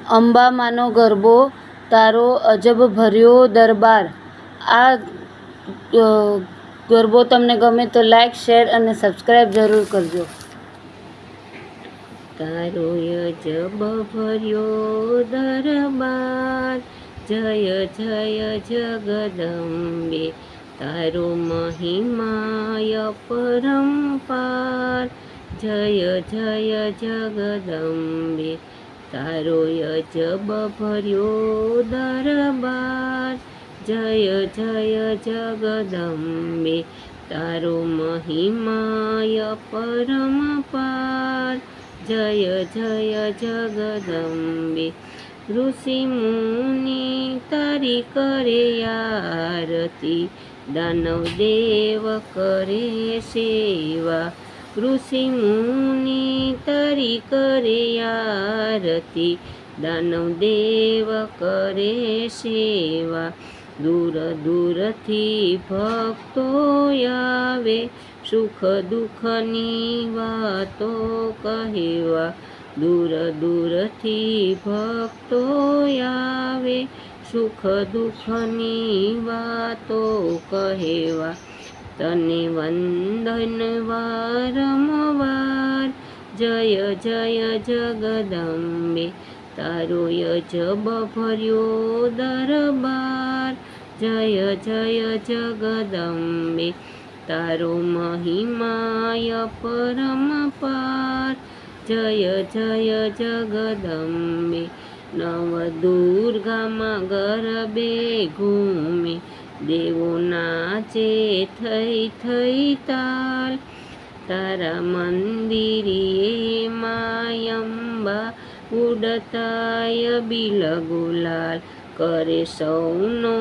અંબામાનો ગરબો તારો અજબ ભર્યો દરબાર. આ ગરબો તમને ગમે તો લાઈક, શેર અને સબસ્ક્રાઈબ જરૂર કરજો. તારો અજબ ભર્યો દરબાર, જય જય જગદંબે. તારો મહિમાય પરંપાર, જય જય જગદંબે. તારો અજબ ભર્યો દરબાર, જય જય જગદંબે. તારો મહિમાય પરંપાર, જય જય જગદંબે. ઋષિ મુનિ તારી કરે આરતી, દાનવ દેવ કરે સેવા. ઋષિ મુનિ તારી કરે આરતી, દાનવ દેવ કરે સેવા. દૂર દૂરથી ભક્તો આવે, સુખ દુઃખની વાતો કહેવા. દૂર દૂરથી ભક્તો આવે, સુખ દુઃખની વાતો કહેવા. તને વંદન વારંવાર, જય જય જગદંબે. તારો અજબ ભર્યો દરબાર, જય જય જગદંબે. તારો મહિમાય પરંપાર, જય જય જગદંબે. નવ દુર્ગામાં ગરબે ઘૂમે, દેવો નાચે થઈ થઈ તાલ. તારા મંદિરે માયંબા ઉડતાય બિલ ગુલાલ, કરે સૌનો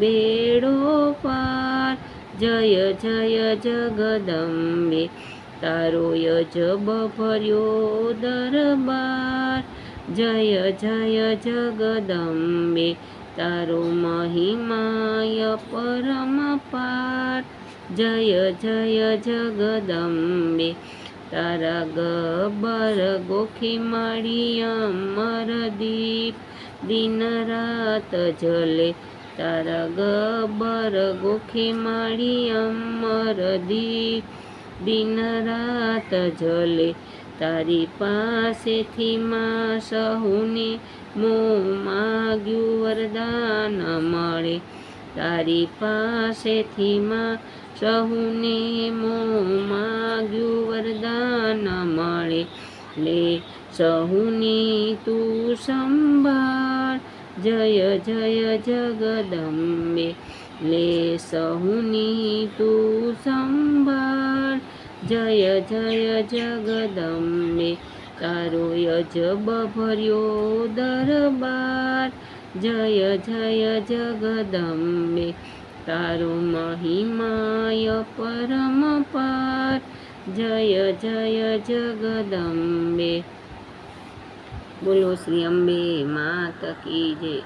બેડો પાર, જય જય જગદંબે. તારો અજબ ભર્યો દરબાર, જય જય જગદંબે. તારો મહિમાય પરંપાર, જય જય જગદંબે. તારા ગબ્બર ગોખી માળી અમરદીપ, દિન રાત જલે. તારા ગબ્બર ગોખી માળી અમરદીપ, દિન રાત જલે. તારી પાસેથી માં સહુને મોં માગ્યું વરદાન મળે. તારી પાસેથી માં સહુને મોં માગ્યું વરદાન મળે. લે સહુની તું સંભાળ, જય જય જગદંબે. લે સહુની તું સંભાળ, જય જય જગદંબે. તારો અજબ ભર્યો દરબાર, જય જય જગદંબે. તારો મહિમાય પરંપાર, જય જય જગદંબે. બોલો શ્રી અંબે માત કી જય.